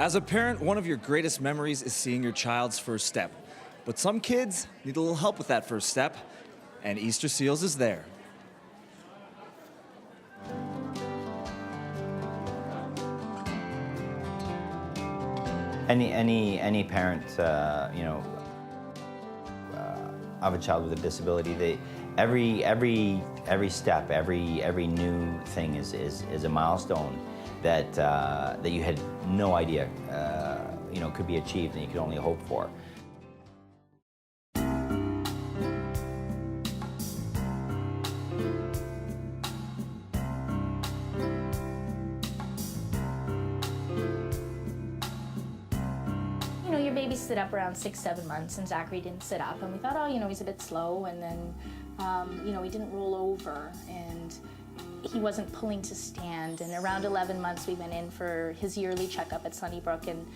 As a parent, one of your greatest memories is seeing your child's first step. But some kids need a little help with that first step, and Easter Seals is there. Any parent, of a child with a disability, every step, every new thing is a milestone that you had no idea, could be achieved, and you could only hope for. Your baby stood up around 6-7 months, and Zachary didn't sit up, and we thought, oh, he's a bit slow, and then, he didn't roll over, and he wasn't pulling to stand, and around 11 months we went in for his yearly checkup at Sunnybrook, and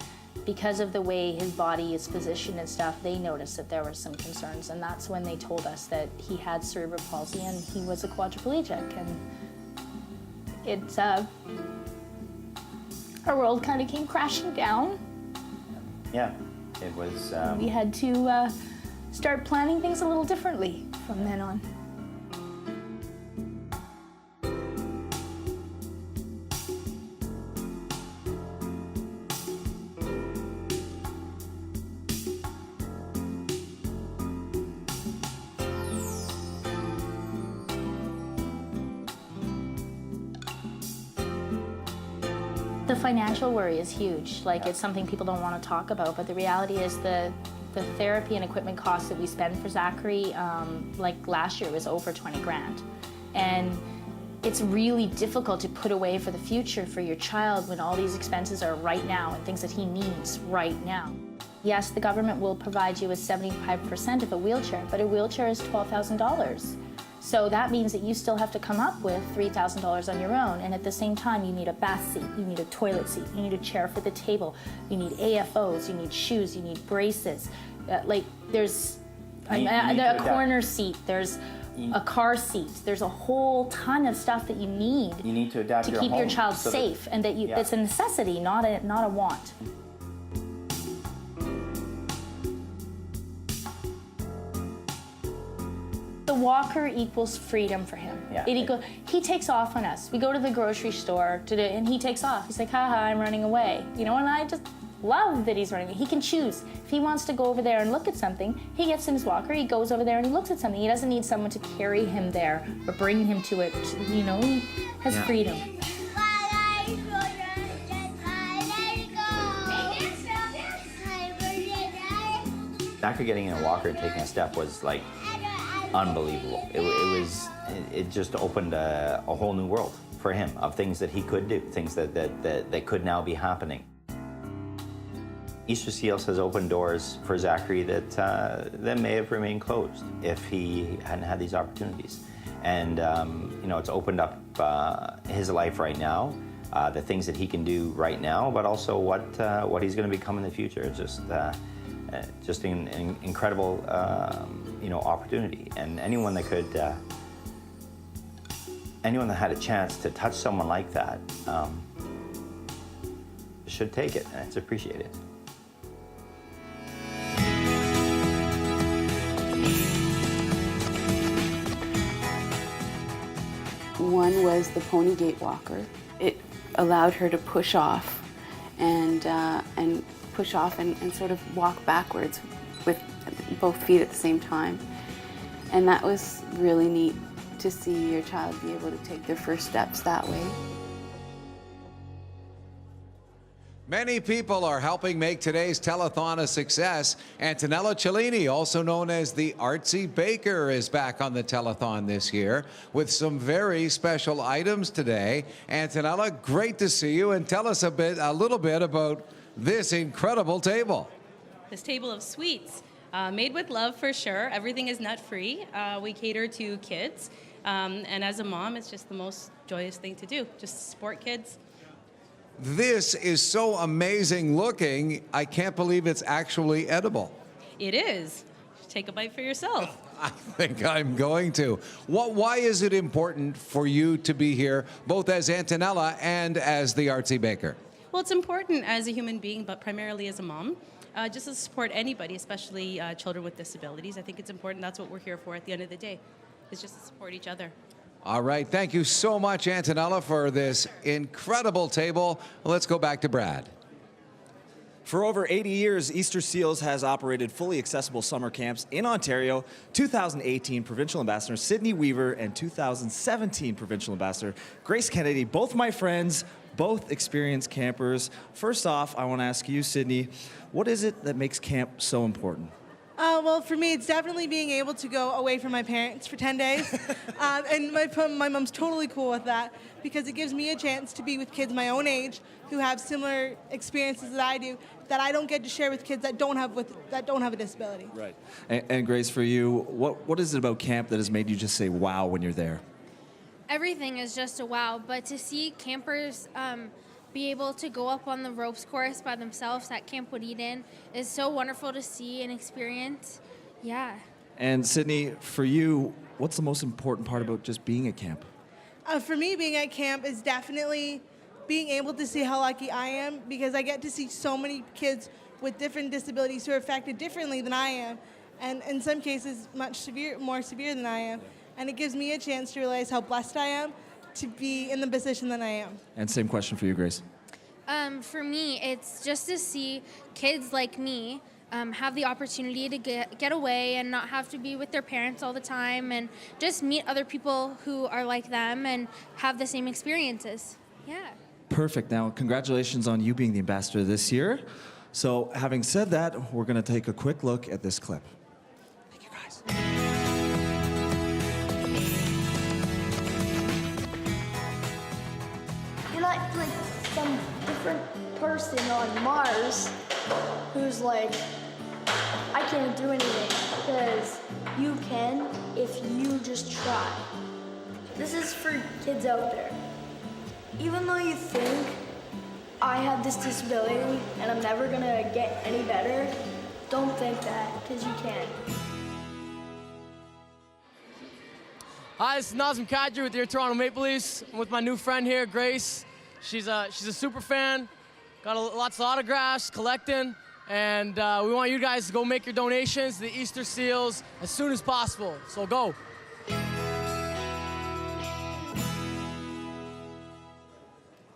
because of the way his body is positioned and stuff, they noticed that there were some concerns, and that's when they told us that he had cerebral palsy and he was a quadriplegic, and it's, our world kind of came crashing down. Yeah, it was... We had to start planning things a little differently from then on. The financial worry is huge. It's something people don't want to talk about, but the reality is the therapy and equipment costs that we spend for Zachary, last year was over 20 grand. And it's really difficult to put away for the future for your child when all these expenses are right now and things that he needs right now. Yes, the government will provide you with 75% of a wheelchair, but a wheelchair is $12,000. So that means that you still have to come up with $3,000 on your own, and at the same time you need a bath seat, you need a toilet seat, you need a chair for the table, you need AFOs, you need shoes, you need braces. There's a corner seat, there's a car seat, there's a whole ton of stuff that you need. You need to adapt to keep your child safe, and that it's a necessity, not a want. The walker equals freedom for him. Yeah. He takes off on us. We go to the grocery store and he takes off. He's like, haha, I'm running away. And I just love that he's running away. He can choose. If he wants to go over there and look at something, he gets in his walker, he goes over there and he looks at something. He doesn't need someone to carry him there or bring him to it. He has freedom. Zachary getting in a walker and taking a step was unbelievable. It just opened a whole new world for him of things that he could do, things that could now be happening. Easter Seals has opened doors for Zachary that may have remained closed if he hadn't had these opportunities. And it's opened up his life right now, the things that he can do right now, but also what he's going to become in the future. It's just an incredible opportunity, and anyone that had a chance to touch someone like that should take it, and it's appreciated. One was the pony gate walker. It allowed her to push off and push off and sort of walk backwards with both feet at the same time. And that was really neat to see your child be able to take their first steps that way. Many people are helping make today's telethon a success. Antonella Cellini, also known as the Artsy Baker, is back on the telethon this year with some very special items today. Antonella, great to see you, and tell us a little bit about this incredible table. This table of sweets, made with love for sure. Everything is nut-free. We cater to kids, and as a mom, it's just the most joyous thing to do, just support kids. This is so amazing looking. I can't believe it's actually edible. It is. Take a bite for yourself. I think I'm going to. Why is it important for you to be here, both as Antonella and as the Artsy Baker? Well, it's important as a human being, but primarily as a mom, just to support anybody, especially children with disabilities. I think it's important. That's what we're here for at the end of the day, is just to support each other. All right. Thank you so much, Antonella, for this incredible table. Let's go back to Brad. For over 80 years, Easter Seals has operated fully accessible summer camps in Ontario. 2018 Provincial Ambassador Sydney Weaver and 2017 Provincial Ambassador Grace Kennedy, both my friends, both experienced campers. First off, I want to ask you, Sydney, what is it that makes camp so important? Well, for me, it's definitely being able to go away from my parents for 10 days. And my mom's totally cool with that because it gives me a chance to be with kids my own age who have similar experiences that I do that I don't get to share with kids that don't have a disability. Right. And Grace, for you, what is it about camp that has made you just say wow when you're there? Everything is just a wow, but to see campers be able to go up on the ropes course by themselves at Camp Wood Eden is so wonderful to see and experience. Yeah. And Sydney, for you, what's the most important part about just being at camp? For me, being at camp is definitely being able to see how lucky I am because I get to see so many kids with different disabilities who are affected differently than I am, and in some cases more severe than I am. And it gives me a chance to realize how blessed I am to be in the position that I am. And same question for you, Grace. For me, it's just to see kids like me have the opportunity to get away and not have to be with their parents all the time and just meet other people who are like them and have the same experiences. Yeah. Perfect. Now, congratulations on you being the ambassador this year. So, having said that, we're going to take a quick look at this clip. Thank you, guys. You're not like some different person on Mars who's like, I can't do anything, because you can if you just try. This is for kids out there. Even though you think I have this disability and I'm never gonna get any better, don't think that, because you can. Hi, this is Nazem Kadri with your Toronto Maple Leafs. I'm with my new friend here, Grace. She's a super fan, got lots of autographs, collecting, and we want you guys to go make your donations to the Easter Seals as soon as possible, so go.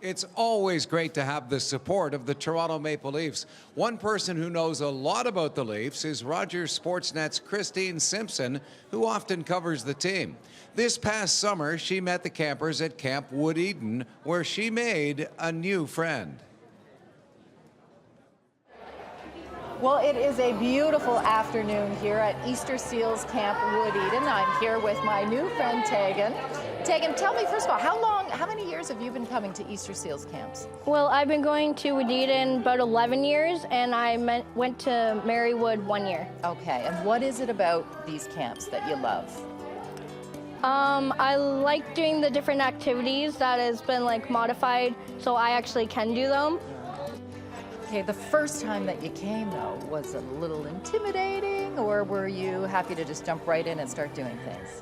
It's always great to have the support of the Toronto Maple Leafs. One person who knows a lot about the Leafs is Rogers Sportsnet's Christine Simpson, who often covers the team. This past summer, she met the campers at Camp Wood Eden, where she made a new friend. Well, it is a beautiful afternoon here at Easter Seals Camp Wood Eden. I'm here with my new friend, Tegan. Tegan, tell me, first of all, how many years have you been coming to Easter Seals camps? Well, I've been going to Wood Eden about 11 years, and I went to Marywood 1 year. Okay, and what is it about these camps that you love? I like doing the different activities that has been like modified, so I actually can do them. Okay, the first time that you came, though, was a little intimidating, or were you happy to just jump right in and start doing things?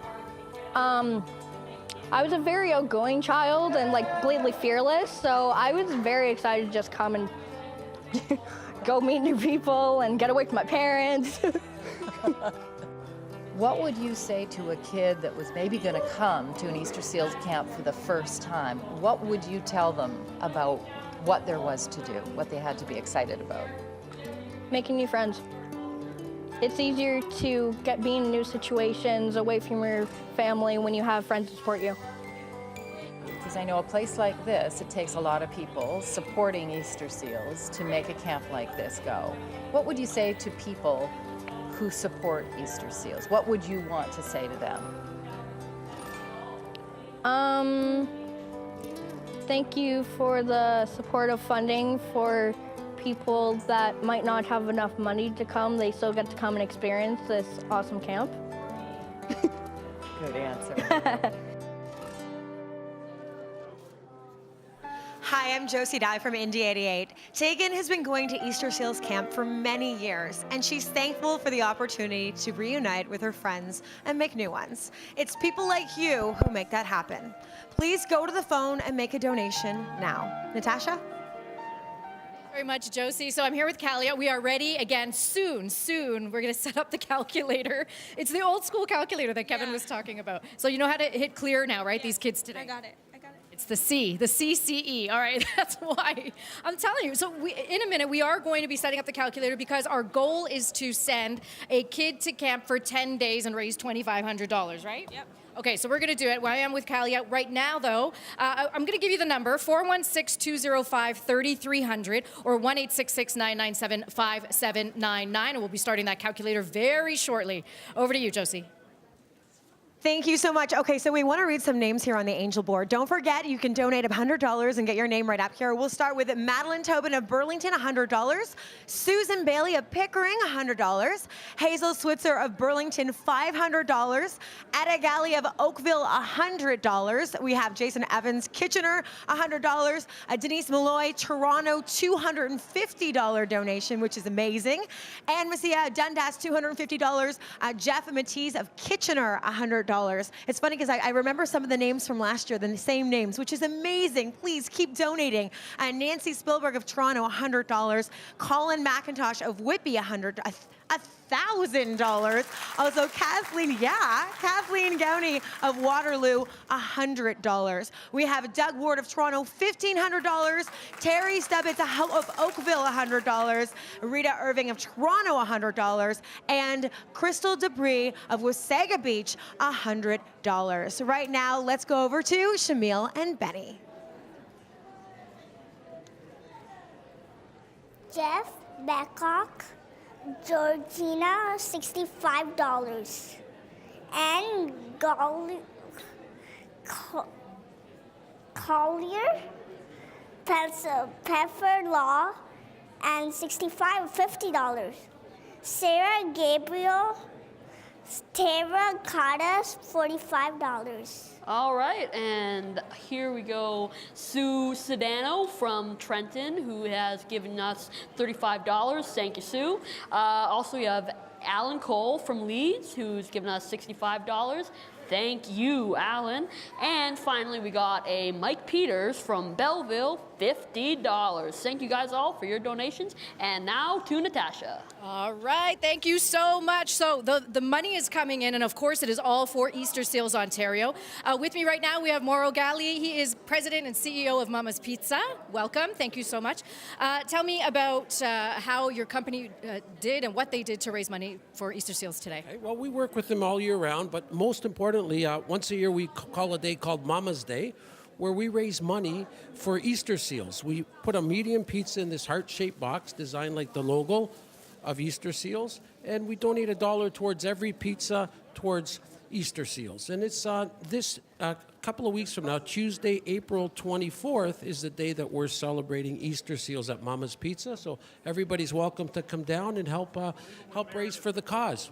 I was a very outgoing child and like blatantly fearless, so I was very excited to just come and go meet new people and get away from my parents. What would you say to a kid that was maybe going to come to an Easter Seals camp for the first time? What would you tell them about what there was to do, what they had to be excited about? Making new friends. It's easier to be in new situations away from your family when you have friends to support you. Because I know a place like this, it takes a lot of people supporting Easter Seals to make a camp like this go. What would you say to people who support Easter Seals? What would you want to say to them? Thank you for the support of funding for people that might not have enough money to come. They still get to come and experience this awesome camp. Good answer. Hi, I'm Josie Dye from Indy 88. Tegan has been going to Easter Seals Camp for many years, and she's thankful for the opportunity to reunite with her friends and make new ones. It's people like you who make that happen. Please go to the phone and make a donation now. Natasha? Very much, Josie. So I'm here with Kalia. We are ready again soon. We're going to set up the calculator. It's the old school calculator that Kevin was talking about. So you know how to hit clear now, right? These kids today. I got it. It's the CCE. All right, that's why. I'm telling you. So in a minute, we are going to be setting up the calculator because our goal is to send a kid to camp for 10 days and raise $2,500, right? Yep. Okay, so we're going to do it. Well, I am with Kalia. Right now, though, I'm going to give you the number, 416-205-3300 or 1-866-997-5799, and we'll be starting that calculator very shortly. Over to you, Josie. Thank you so much. Okay, so we want to read some names here on the Angel board. Don't forget, you can donate $100 and get your name right up here. We'll start with Madeline Tobin of Burlington, $100. Susan Bailey of Pickering, $100. Hazel Switzer of Burlington, $500. Etta Galley of Oakville, $100. We have Jason Evans, Kitchener, $100. Denise Malloy, Toronto, $250 donation, which is amazing. Ann Messia, Dundas, $250. Jeff Matisse of Kitchener, $100. It's funny because I remember some of the names from last year, the same names, which is amazing. Please keep donating. Nancy Spielberg of Toronto, $100. Colin McIntosh of Whitby, $1,000. Also, Kathleen Gowney of Waterloo, $100. We have Doug Ward of Toronto, $1,500. Terry Stubbins of Oakville, $100. Rita Irving of Toronto, $100. And Crystal Debris of Wasaga Beach, $100. Right now, let's go over to Shamil and Benny. Jeff Beckock, Georgina, $65. And Collier, Pepper Law, and $50. Sarah Gabriel, Tara Cardas, $45. All right, and here we go. Sue Sedano from Trenton, who has given us $35. Thank you, Sue. Also, we have Alan Cole from Leeds, who's given us $65. Thank you, Alan. And finally, we got a Mike Peters from Belleville, $50. Thank you guys all for your donations. And now to Natasha. All right, thank you so much. So the money is coming in, and of course it is all for Easter Seals Ontario. With me right now we have Mauro Galli. He is president and CEO of Mama's Pizza. Welcome, thank you so much. Tell me about how your company did and what they did to raise money for Easter Seals today. Okay, well, we work with them all year round, but most importantly, once a year we call a day called Mama's Day, where we raise money for Easter seals. We put a medium pizza in this heart-shaped box designed like the logo of Easter seals, and we donate $1 towards every pizza towards Easter seals. And it's this couple of weeks from now, Tuesday, April 24th, is the day that we're celebrating Easter seals at Mama's Pizza. So everybody's welcome to come down and help raise for the cause.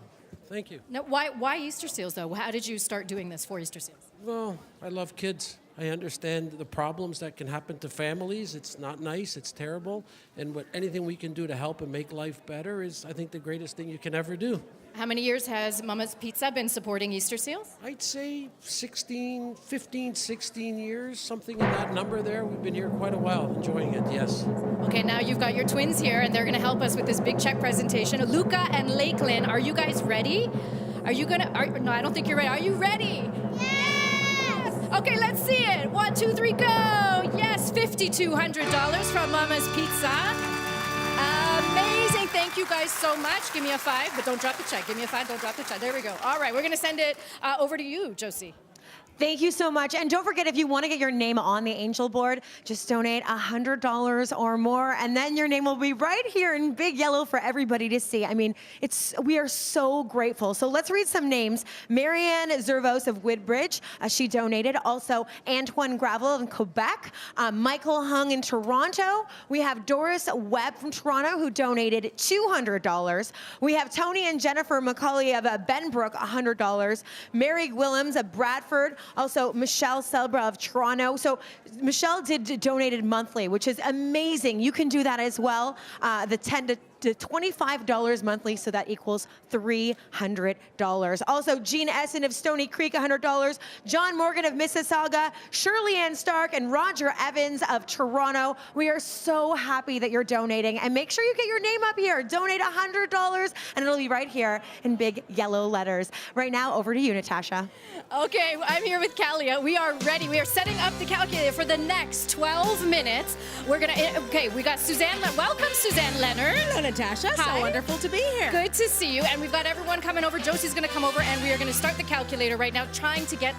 Thank you. Now, why Easter Seals, though? How did you start doing this for Easter Seals? Well, I love kids. I understand the problems that can happen to families. It's not nice. It's terrible. And anything we can do to help and make life better is, I think, the greatest thing you can ever do. How many years has Mama's Pizza been supporting Easter Seals? I'd say 15, 16 years, something in that number there. We've been here quite a while, enjoying it, yes. Okay, now you've got your twins here, and they're going to help us with this big check presentation. Luca and Lakeland, are you guys ready? Are you going to... No, I don't think you're ready. Are you ready? Yes! Okay, let's see it. 1, 2, 3, go! Yes, $5,200 from Mama's Pizza. Amazing. Thank you guys so much. Give me a 5, but don't drop the check. Give me a 5, don't drop the check. There we go. All right, we're going to send it over to you, Josie. Thank you so much. And don't forget, if you want to get your name on the Angel board, just donate $100 or more, and then your name will be right here in big yellow for everybody to see. I mean, we are so grateful. So let's read some names. Marianne Zervos of Woodbridge, she donated. Also, Antoine Gravel in Quebec. Michael Hung in Toronto. We have Doris Webb from Toronto, who donated $200. We have Tony and Jennifer McCauley of Benbrook, $100. Mary Willems of Bradford. Also, Michelle Selbra of Toronto. So Michelle donated monthly, which is amazing. You can do that as well. The to $25 monthly, so that equals $300. Also, Jean Essen of Stony Creek, $100. John Morgan of Mississauga, Shirley Ann Stark, and Roger Evans of Toronto. We are so happy that you're donating, and make sure you get your name up here. Donate $100, and it'll be right here in big yellow letters. Right now, over to you, Natasha. Okay, I'm here with Kalia. We are ready. We are setting up the calculator for the next 12 minutes. We're gonna, okay, we got Suzanne, welcome Suzanne Leonard. Hello, Natasha. Hi. So wonderful to be here. Good to see you. And we've got everyone coming over. Josie's gonna come over, and we are gonna start the calculator right now, trying to get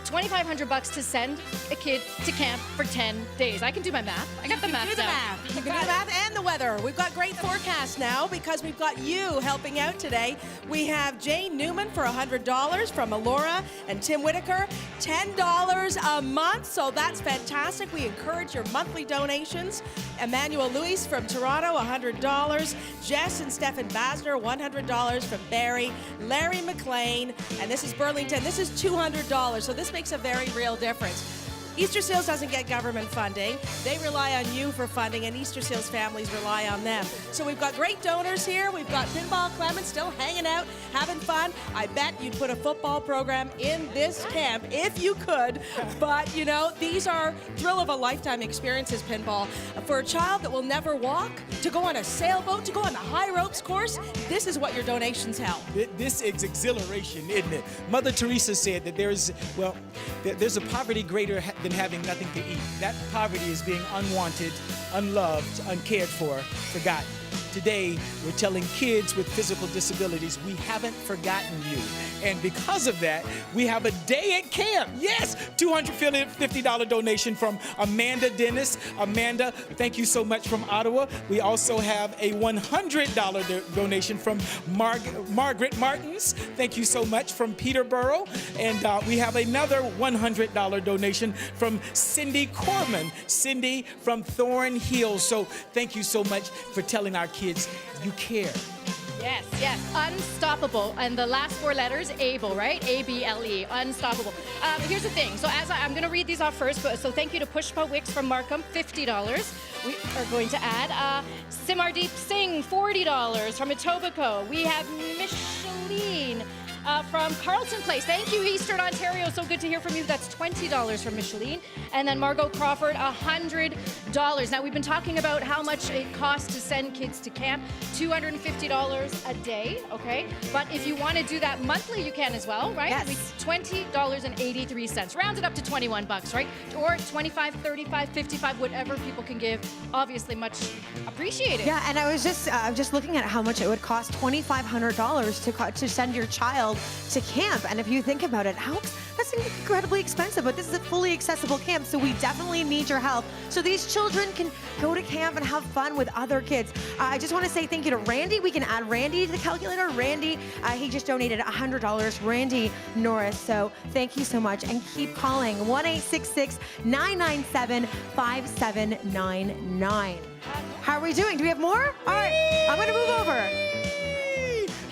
$2,500 to send a kid to camp for 10 days. I can do my math. I got the math do the down. math. You can do the math and the weather. We've got great forecast now because we've got you helping out today. We have Jane Newman for $100 from Alora and Tim Whitaker, $10 a month. So that's fantastic. We encourage your monthly donations. Emmanuel Luis from Toronto, $100. Jess and Stephen Basner, $100 from Barrie. Larry McLean, and this is Burlington, this is $200. So this makes a very real difference. Easter Seals doesn't get government funding. They rely on you for funding, and Easter Seals families rely on them. So we've got great donors here. We've got Pinball Clemens still hanging out, having fun. I bet you'd put a football program in this camp if you could. But, you know, these are thrill-of-a-lifetime experiences, Pinball. For a child that will never walk, to go on a sailboat, to go on the high ropes course, this is what your donations help. This is exhilaration, isn't it? Mother Teresa said that there's a poverty greater than having nothing to eat. That poverty is being unwanted, unloved, uncared for, forgotten. Today, we're telling kids with physical disabilities, we haven't forgotten you. And because of that, we have a day at camp. Yes, $250 donation from Amanda Dennis. Amanda, thank you so much from Ottawa. We also have a $100 donation from Margaret Martins. Thank you so much from Peterborough. And we have another $100 donation from Cindy Corman. Cindy from Thornhill. So thank you so much for telling our kids you care. Yes, yes, unstoppable. And the last four letters, ABLE, right? A-B-L-E, unstoppable. Here's the thing. So I'm going to read these off first. So thank you to Pushpa Wicks from Markham, $50. We are going to add Simardeep Singh, $40 from Etobicoke. We have Micheline from Carlton Place. Thank you, Eastern Ontario. So good to hear from you. That's $20 from Micheline. And then Margot Crawford, $100. Now, we've been talking about how much it costs to send kids to camp, $250 a day, okay? But if you want to do that monthly, you can as well, right? Yes. $20.83. Round it up to 21 bucks, right? Or 25, 35, 55, whatever people can give. Obviously, much appreciated. Yeah, and I was just looking at how much it would cost, $2,500 to send your child to camp. And if you think about it, that's incredibly expensive, but this is a fully accessible camp, so we definitely need your help so these children can go to camp and have fun with other kids. I just want to say thank you to Randy. We can add Randy to the calculator. Randy, he just donated $100. Randy Norris. So thank you so much, and keep calling 1-866-997-5799. How are we doing? Do we have more? All right, I'm going to move over.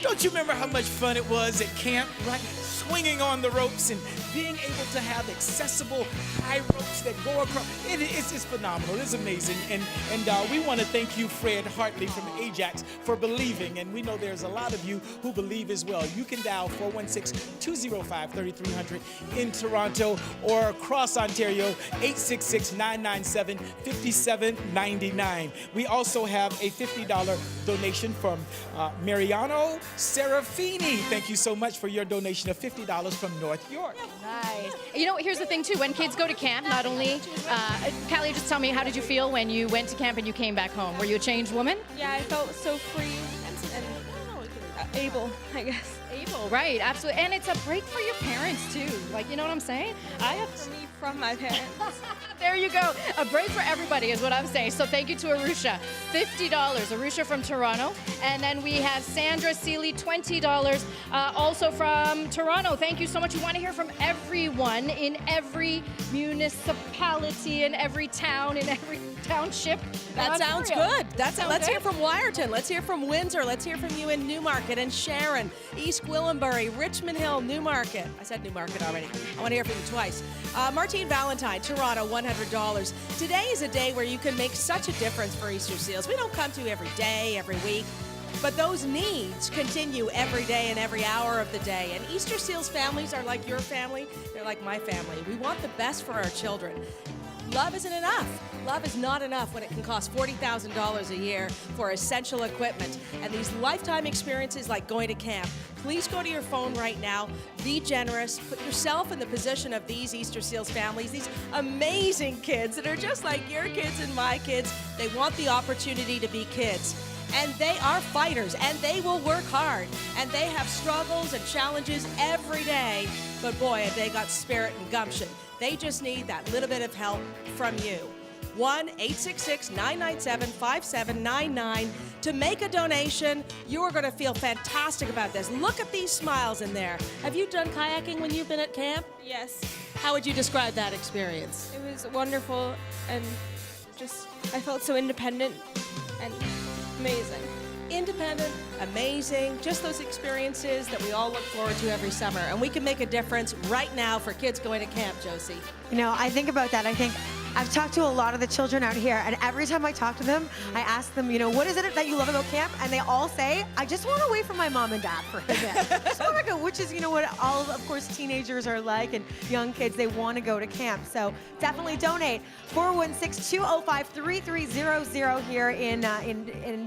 Don't you remember how much fun it was at camp, right? Swinging on the ropes and being able to have accessible high ropes that go across. It's phenomenal. It's amazing. And we want to thank you, Fred Hartley from Ajax, for believing. And we know there's a lot of you who believe as well. You can dial 416-205-3300 in Toronto or across Ontario, 866-997-5799. We also have a $50 donation from Mariano Serafini. Thank you so much for your donation of $50 from North York. Nice. You know, here's the thing, too. When kids go to camp, not only... Callie, just tell me, how did you feel when you went to camp and you came back home? Were you a changed woman? Yeah, I felt so free and able, I guess. Able, right, absolutely. And it's a break for your parents, too. Like, you know what I'm saying? I have for me from my parents. There you go. A break for everybody is what I'm saying. So thank you to Arusha. $50. Arusha from Toronto. And then we have Sandra Seeley, $20. Also from Toronto. Thank you so much. We want to hear from everyone in every municipality, in every town, in every township. That sounds Ontario. good. Let's hear from Wyerton. Let's hear from Windsor. Let's hear from you in Newmarket. and Sharon, East Gwillimbury, Richmond Hill, Newmarket. I said Newmarket already. I want to hear from you twice. Martine Valentine, Toronto, $100. Today is a day where you can make such a difference for Easter Seals. We don't come to you every day, every week, but those needs continue every day and every hour of the day. And Easter Seals families are like your family. They're like my family. We want the best for our children. Love isn't enough. Love is not enough when it can cost $40,000 a year for essential equipment. And these lifetime experiences like going to camp, please go to your phone right now. Be generous. Put yourself in the position of these Easter Seals families, these amazing kids that are just like your kids and my kids. They want the opportunity to be kids. And they are fighters, and they will work hard. And they have struggles and challenges every day. But boy, have they got spirit and gumption. They just need that little bit of help from you. 1-866-997-5799 to make a donation. You are going to feel fantastic about this. Look at these smiles in there. Have you done kayaking when you've been at camp? Yes. How would you describe that experience? It was wonderful, and just I felt so independent and amazing. Independent, amazing, just those experiences that we all look forward to every summer. And we can make a difference right now for kids going to camp, Josie. You know, I think about that. I think I've talked to a lot of the children out here, and every time I talk to them, I ask them, you know, what is it that you love about camp? And they all say, I just want to away from my mom and dad for a bit. Just want to go, which is, you know, what all, of course, teenagers are like, and young kids, they want to go to camp. So definitely donate. 416-205-3300 here in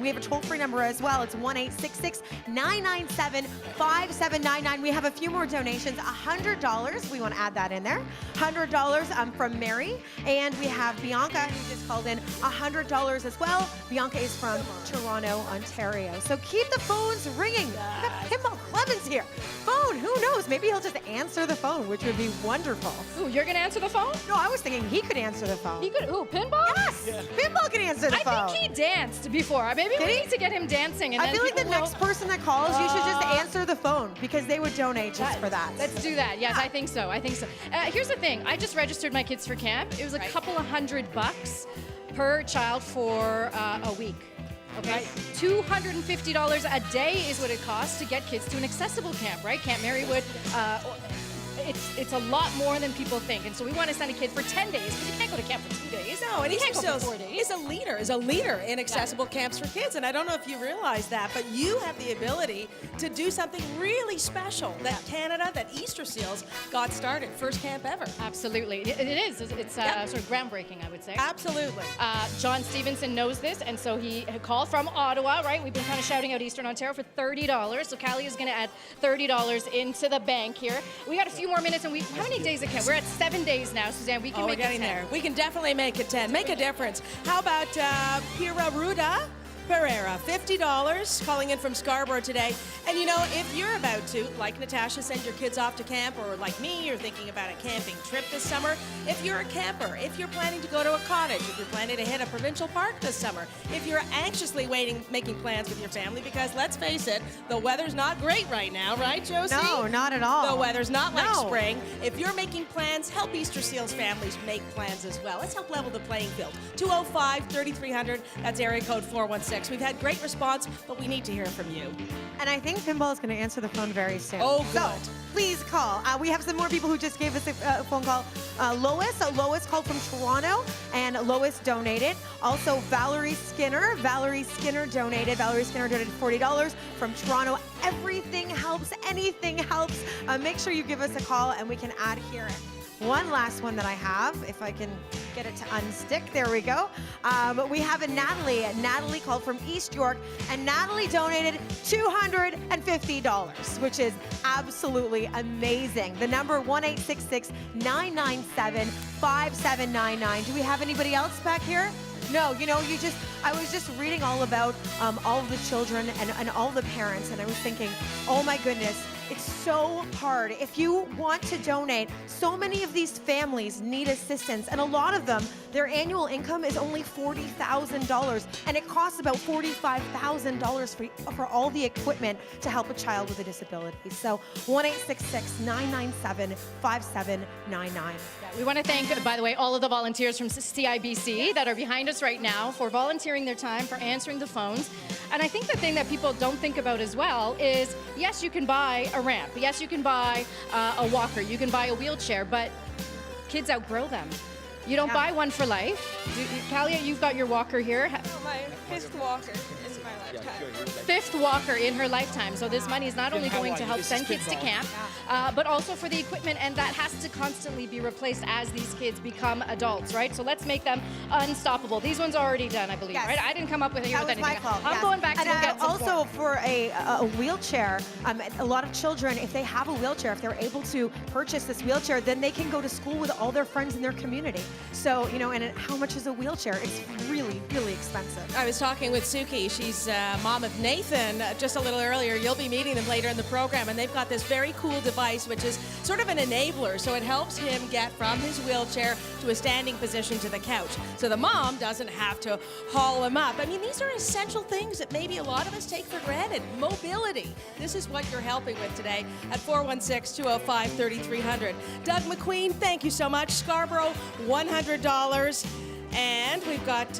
we have a toll-free number as well. It's 1-866-997-5799. We have a few more donations. $100. We want to add that in there. $100 from Mary, and we have Bianca, who just called in, $100 as well. Bianca is from Toronto, Ontario. So keep the phones ringing. Pinball Clemens here. Phone, who knows? Maybe he'll just answer the phone, which would be wonderful. Ooh, you're going to answer the phone? No, I was thinking he could answer the phone. He could, Pinball? Yes, Pinball can answer the phone. I think he danced before. Maybe we need to get him dancing. And I then feel like the next person that calls, you should just answer the phone, because they would donate just for that. Let's do that. Yes, I think so. Here's the thing. I just registered my kids for camp. It was a couple of $100 per child for a week. Okay, $250 a day is what it costs to get kids to an accessible camp, right? Camp Marywood. It's a lot more than people think, and so we want to send a kid for 10 days, but you can't go to camp for 2 days. No, and Easter Seals 4 days. is a leader in accessible camps for kids, and I don't know if you realize that, but you have the ability to do something really special that Canada, that Easter Seals got started, first camp ever. Absolutely, it is. It's sort of groundbreaking, I would say. Absolutely. John Stevenson knows this, and so he called from Ottawa, right? We've been kind of shouting out Eastern Ontario for $30, so Callie is going to add $30 into the bank here. We got a few more minutes, and how many days at camp? We're at 7 days now, Suzanne. We can make it 10. There. We can definitely make it 10. Make a difference. How about Pira Ruda Pereira, $50, calling in from Scarborough today. And you know, if you're about to, like Natasha, send your kids off to camp, or like me, you're thinking about a camping trip this summer, if you're a camper, if you're planning to go to a cottage, if you're planning to hit a provincial park this summer, if you're anxiously making plans with your family, because let's face it, the weather's not great right now, right, Josie? No, not at all. The weather's not like spring. If you're making plans, help Easter Seals families make plans as well. Let's help level the playing field. 205-3300, that's area code 416. We've had great response, but we need to hear from you. And I think Pinball is going to answer the phone very soon. Oh, good. So, please call. We have some more people who just gave us a phone call. Lois called from Toronto, and Lois donated. Also, Valerie Skinner donated. Valerie Skinner donated $40 from Toronto. Everything helps. Anything helps. Make sure you give us a call, and we can add here. One last one that I have, if I can get it to unstick. There we go. We have a Natalie. Natalie called from East York, and Natalie donated $250, which is absolutely amazing. The number 1-866-997-5799. Do we have anybody else back here? No, you know, I was just reading all about all of the children and all the parents, and I was thinking, oh my goodness, it's so hard. If you want to donate, so many of these families need assistance, and a lot of them, Their annual income is only $40,000, and it costs about $45,000 for all the equipment to help a child with a disability. So 1-866-997-5799. We want to thank, by the way, all of the volunteers from CIBC that are behind us right now for volunteering their time, for answering the phones. And I think the thing that people don't think about as well is, yes, you can buy a ramp. Yes, you can buy a walker. You can buy a wheelchair, but kids outgrow them. You don't buy one for life. Kalia, you've got your walker here. No, my 5th walker in my lifetime. 5th walker in her lifetime. So this money is not only going to help send kids to camp, but also for the equipment, and that has to constantly be replaced as these kids become adults, right? So let's make them unstoppable. These ones are already done, I believe, right? I didn't come up with anything. My fault. I'm going back to go get some also more. For a wheelchair, a lot of children, if they have a wheelchair, if they're able to purchase this wheelchair, then they can go to school with all their friends in their community. So, you know, and how much is a wheelchair? It's really, really expensive. I was talking with Suki. She's mom of Nathan just a little earlier. You'll be meeting them later in the program, and they've got this very cool device, which is sort of an enabler. So it helps him get from his wheelchair to a standing position to the couch. So the mom doesn't have to haul him up. I mean, these are essential things that maybe a lot of us take for granted. Mobility. This is what you're helping with today at 416-205-3300. Doug McQueen, thank you so much. Scarborough, $100. And we've got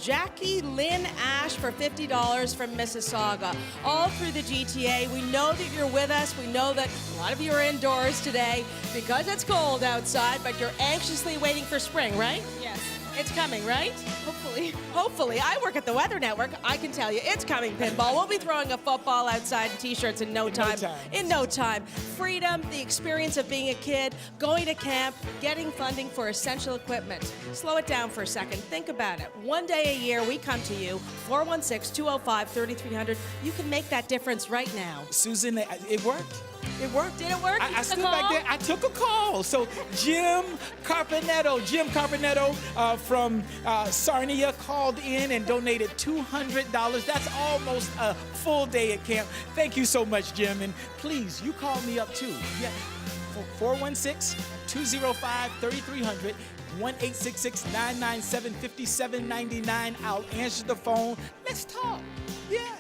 Jackie Lynn Ash for $50 from Mississauga. All through the GTA. We know that you're with us. We know that a lot of you are indoors today because it's cold outside, but you're anxiously waiting for spring, right? Yes. It's coming, right? Hopefully. Hopefully. I work at the Weather Network. I can tell you it's coming, Pinball. We'll be throwing a football outside and T-shirts in no time. In no time. Freedom, the experience of being a kid, going to camp, getting funding for essential equipment. Slow it down for a second. Think about it. One day a year, we come to you, 416-205-3300. You can make that difference right now. Susan, it worked. It worked. Did it work? I stood back there. I took a call. So Jim Carpenetto from Sarnia called in and donated $200. That's almost a full day at camp. Thank you so much, Jim. And please, you call me up too. Yeah, 416-205-3300. 1-866-997-5799. I'll answer the phone. Let's talk. Yeah.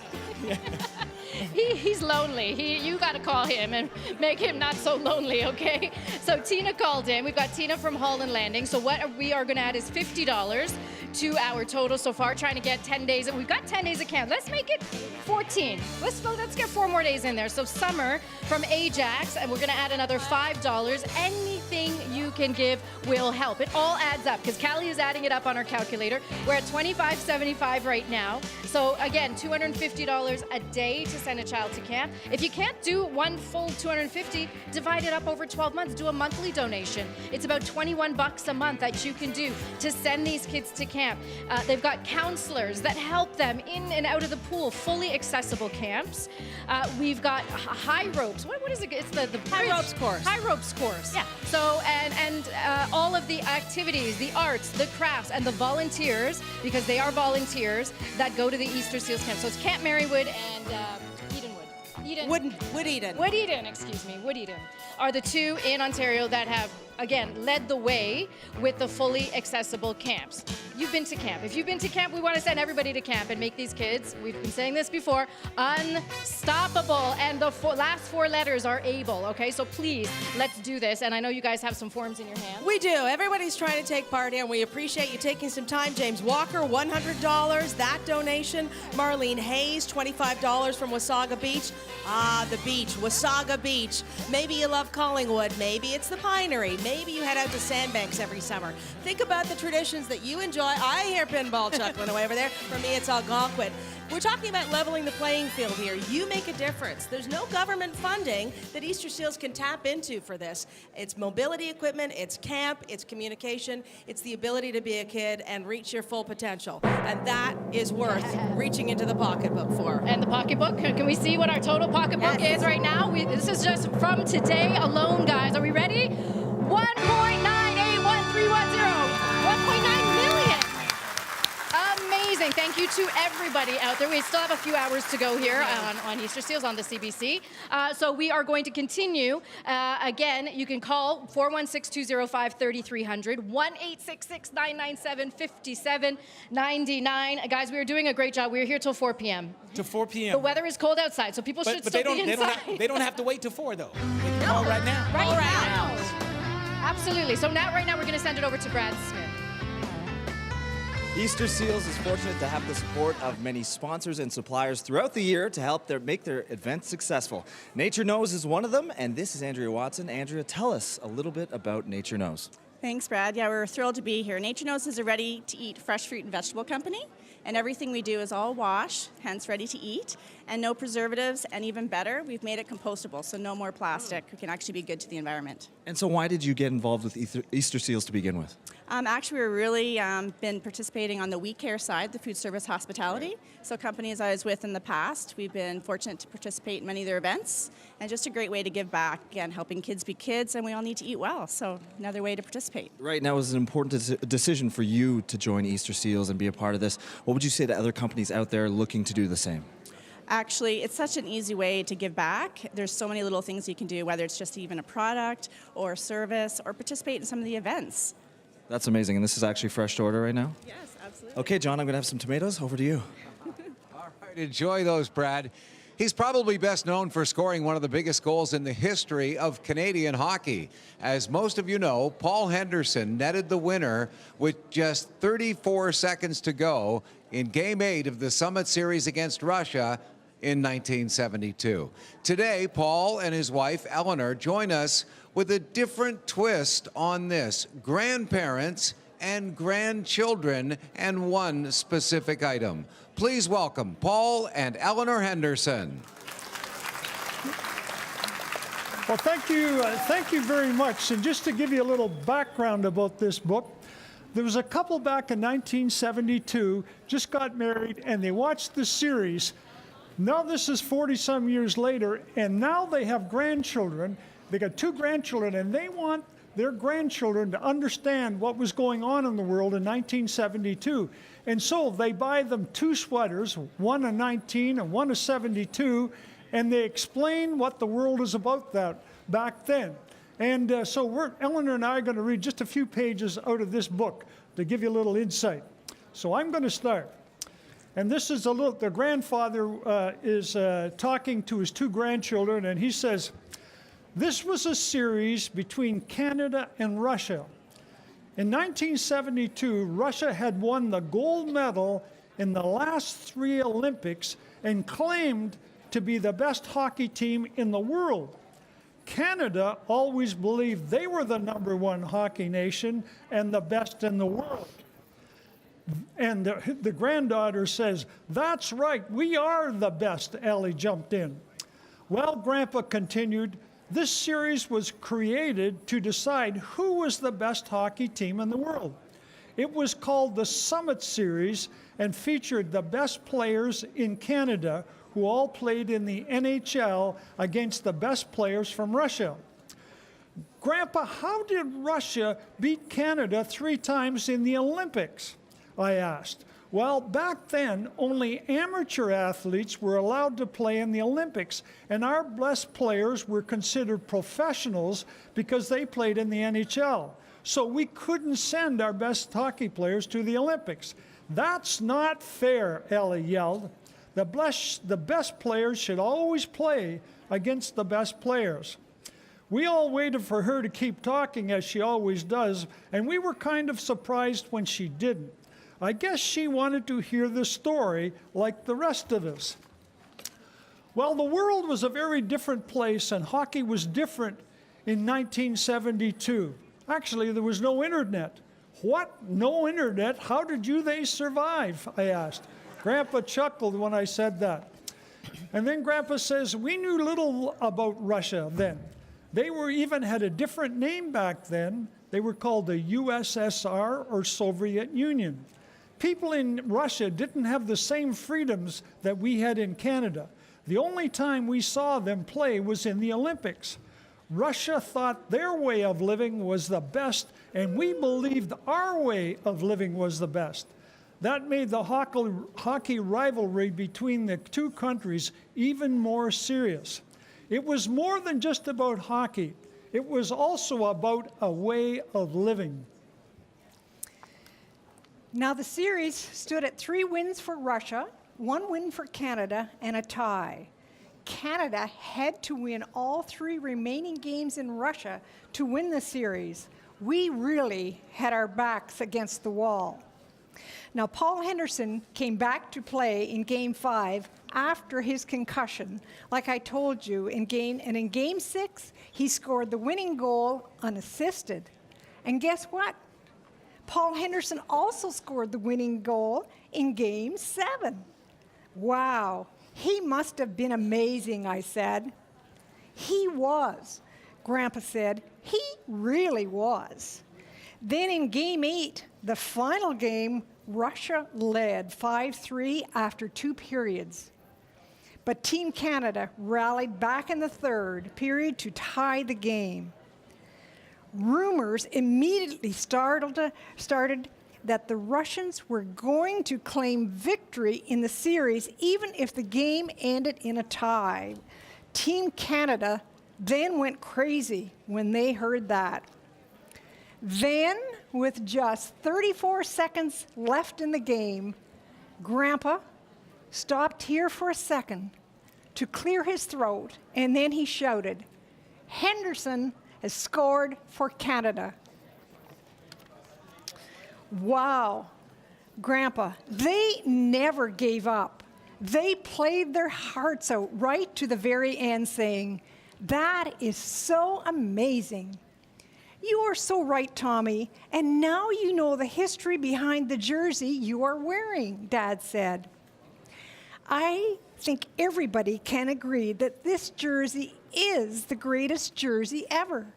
He's lonely. You got to call him and make him not so lonely, okay? So Tina called in. We've got Tina from Holland Landing. So what we are going to add is $50 to our total so far, trying to get 10 days. We've got 10 days of camp. Let's make it 14. Let's get 4 more days in there. So Summer from Ajax, and we're going to add another $5. Anything you can give will help. It all adds up because Callie is adding it up on our calculator. We're at $25.75 right now. So again, $250 a day to send a child to camp. If you can't do one full $250, divide it up over 12 months. Do a monthly donation. It's about $21 a month that you can do to send these kids to camp. They've got counselors that help them in and out of the pool, fully accessible camps. We've got high ropes. What is it? It's the High ropes course. High ropes course. Yeah. So and all of the activities, the arts, the crafts, and the volunteers, because they are volunteers that go to the Easter Seals camp. So it's Camp Marywood and Wood Eden are the two in Ontario that have, again, led the way with the fully accessible camps. You've been to camp. If you've been to camp, we want to send everybody to camp and make these kids, we've been saying this before, unstoppable. And the last 4 letters are able, okay? So please, let's do this. And I know you guys have some forms in your hand. We do. Everybody's trying to take part here, and we appreciate you taking some time. James Walker, $100, that donation. Marlene Hayes, $25 from Wasaga Beach. Ah, the beach, Wasaga Beach. Maybe you love Collingwood. Maybe it's the Pinery. Maybe you head out to Sandbanks every summer. Think about the traditions that you enjoy. I hear Pinball chuckling away over there. For me, it's Algonquin. We're talking about leveling the playing field here. You make a difference. There's no government funding that Easter Seals can tap into for this. It's mobility equipment, it's camp, it's communication, it's the ability to be a kid and reach your full potential. And that is worth reaching into the pocketbook for. And the pocketbook, can we see what our total pocketbook is right now? This is just from today alone, guys. Are we ready? 1.981310. 1.9 million. Amazing. Amazing. Thank you to everybody out there. We still have a few hours to go here on Easter Seals on the CBC. So we are going to continue. Again, you can call 416-205-3300, 1-866-997-5799. Guys, we are doing a great job. We're here till 4 p.m. To 4 p.m. The weather is cold outside, so people should still be inside. They don't have to wait till 4, though. They can call right now. Right now. Absolutely. So right now we're going to send it over to Brad Smith. Easter Seals is fortunate to have the support of many sponsors and suppliers throughout the year to help make their events successful. Nature Knows is one of them, and this is Andrea Watson. Andrea, tell us a little bit about Nature Knows. Thanks, Brad. Yeah, we're thrilled to be here. Nature Knows is a ready-to-eat fresh fruit and vegetable company, and everything we do is all wash, hence ready to eat, and no preservatives, and even better, we've made it compostable, so no more plastic. We can actually be good to the environment. And so why did you get involved with Easter Seals to begin with? Actually, we're really been participating on the We Care side, the food service hospitality. So companies I was with in the past, we've been fortunate to participate in many of their events, and just a great way to give back. Again, helping kids be kids, and we all need to eat well, so another way to participate. Right now, it was an important decision for you to join Easter Seals and be a part of this. What would you say to other companies out there looking to do the same? Actually, it's such an easy way to give back. There's so many little things you can do, whether it's just even a product or a service or participate in some of the events. That's amazing. And this is actually fresh to order right now? Yes, absolutely. Okay, John, I'm going to have some tomatoes. Over to you. All right, enjoy those, Brad. He's probably best known for scoring one of the biggest goals in the history of Canadian hockey. As most of you know, Paul Henderson netted the winner with just 34 seconds to go in Game 8 of the Summit Series against Russia in 1972. Today, Paul and his wife, Eleanor, join us with a different twist on this: grandparents and grandchildren and one specific item. Please welcome Paul and Eleanor Henderson. Well, thank you very much. And just to give you a little background about this book, there was a couple back in 1972, just got married, and they watched the series. Now this is 40-some years later, and now they have grandchildren. They got 2 grandchildren, and they want their grandchildren to understand what was going on in the world in 1972. And so they buy them 2 sweaters, one a 19 and one a 72, and they explain what the world is about that back then. And so Eleanor and I are going to read just a few pages out of this book to give you a little insight. So I'm going to start. And this is the grandfather is talking to his 2 grandchildren, and he says, "This was a series between Canada and Russia. In 1972, Russia had won the gold medal in the last 3 Olympics and claimed to be the best hockey team in the world. Canada always believed they were the #1 hockey nation and the best in the world." And the granddaughter says, "That's right, we are the best," Ellie jumped in. Well, Grandpa continued, "This series was created to decide who was the best hockey team in the world. It was called the Summit Series and featured the best players in Canada who all played in the NHL against the best players from Russia." "Grandpa, how did Russia beat Canada 3 times in the Olympics?" I asked. "Well, back then, only amateur athletes were allowed to play in the Olympics, and our best players were considered professionals because they played in the NHL. So we couldn't send our best hockey players to the Olympics." "That's not fair," Ellie yelled. The best players should always play against the best players." We all waited for her to keep talking, as she always does, and we were kind of surprised when she didn't. I guess she wanted to hear the story like the rest of us. Well, the world was a very different place, and hockey was different in 1972. Actually, there was no internet. "What? No internet? How did they survive?" I asked. Grandpa chuckled when I said that. And then Grandpa says, "We knew little about Russia then. They even had a different name back then. They were called the USSR, or Soviet Union. People in Russia didn't have the same freedoms that we had in Canada. The only time we saw them play was in the Olympics. Russia thought their way of living was the best, and we believed our way of living was the best. That made the hockey rivalry between the two countries even more serious. It was more than just about hockey. It was also about a way of living. Now the series stood at 3 wins for Russia, 1 win for Canada, and a tie. Canada had to win all 3 remaining games in Russia to win the series. We really had our backs against the wall. Now, Paul Henderson came back to play in Game 5 after his concussion, like I told you, in Game 6, he scored the winning goal unassisted. And guess what? Paul Henderson also scored the winning goal in Game 7. Wow, he must have been amazing, I said. He was, Grandpa said. He really was. Then in Game 8, the final game, Russia led 5-3 after 2 periods. But Team Canada rallied back in the 3rd period to tie the game. Rumors immediately started that the Russians were going to claim victory in the series even if the game ended in a tie. Team Canada then went crazy when they heard that. Then, with just 34 seconds left in the game, Grandpa stopped here for a second to clear his throat, and then he shouted, "Henderson has scored for Canada." Wow, Grandpa, they never gave up. They played their hearts out right to the very end, saying, "That is so amazing." You are so right, Tommy, and now you know the history behind the jersey you are wearing, Dad said. I think everybody can agree that this jersey is the greatest jersey ever.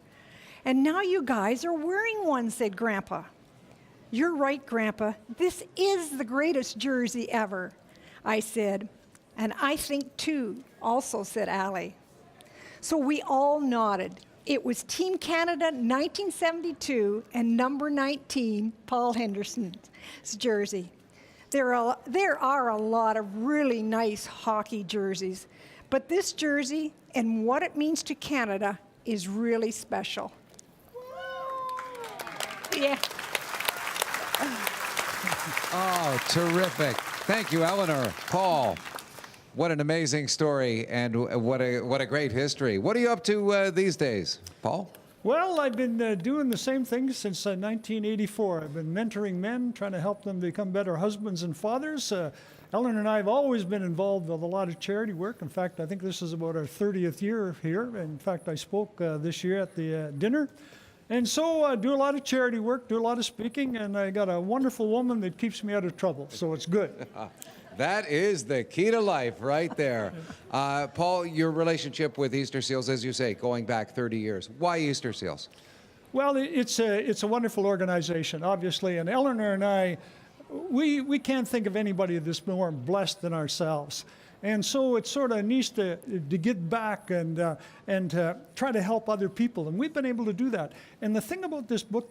And now you guys are wearing one, said Grandpa. You're right, Grandpa. This is the greatest jersey ever, I said. And I think too, also said Allie. So we all nodded. It was Team Canada 1972 and number 19, Paul Henderson's jersey. There are a lot of really nice hockey jerseys, but this jersey and what it means to Canada is really special. Yeah. Oh, terrific. Thank you, Eleanor. Paul, what an amazing story and what a great history. What are you up to these days, Paul? Well, I've been doing the same thing since 1984. I've been mentoring men, trying to help them become better husbands and fathers. Ellen and I have always been involved with a lot of charity work. In fact, I think this is about our 30th year here. In fact, I spoke this year at the dinner. And so I do a lot of charity work, do a lot of speaking, and I got a wonderful woman that keeps me out of trouble, so it's good. That is the key to life right there. Paul, your relationship with Easter Seals, as you say, going back 30 years. Why Easter Seals? Well, it's a wonderful organization, obviously, and Eleanor and I, we can't think of anybody that's more blessed than ourselves. And so it's sort of nice to get back and try to help other people. And we've been able to do that. And the thing about this book,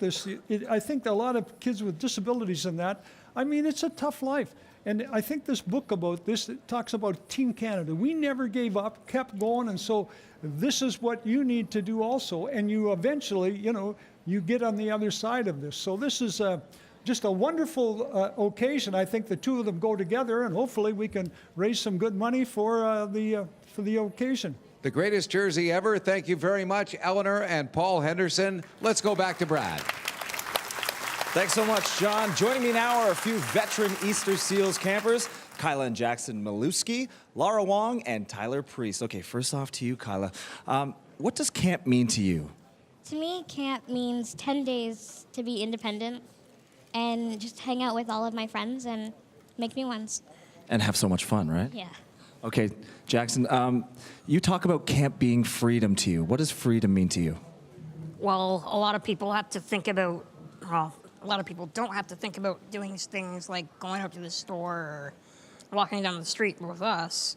I think a lot of kids with disabilities in that, I mean, it's a tough life. And I think this book about this, it talks about Team Canada. We never gave up, kept going. And so this is what you need to do also. And you eventually, you get on the other side of this. So this is just a wonderful occasion. I think the two of them go together, and hopefully we can raise some good money for the occasion. The greatest jersey ever. Thank you very much, Eleanor and Paul Henderson. Let's go back to Brad. Thanks so much, John. Joining me now are a few veteran Easter Seals campers, Kyla and Jackson Maluski, Laura Wong, and Tyler Priest. Okay, first off to you, Kyla. What does camp mean to you? To me, camp means 10 days to be independent and just hang out with all of my friends and make new ones. And have so much fun, right? Yeah. Okay, Jackson, you talk about camp being freedom to you. What does freedom mean to you? Well, a lot of people have to think about, a lot of people don't have to think about doing things like going out to the store or walking down the street with us.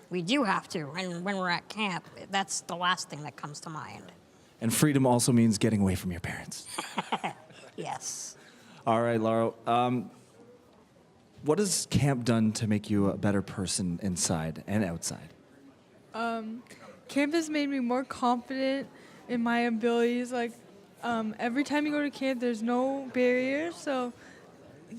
We do have to, and when we're at camp, that's the last thing that comes to mind. And freedom also means getting away from your parents. Yes. All right, Laura. what has camp done to make you a better person inside and outside? Camp has made me more confident in my abilities. Like, every time you go to camp, there's no barriers, so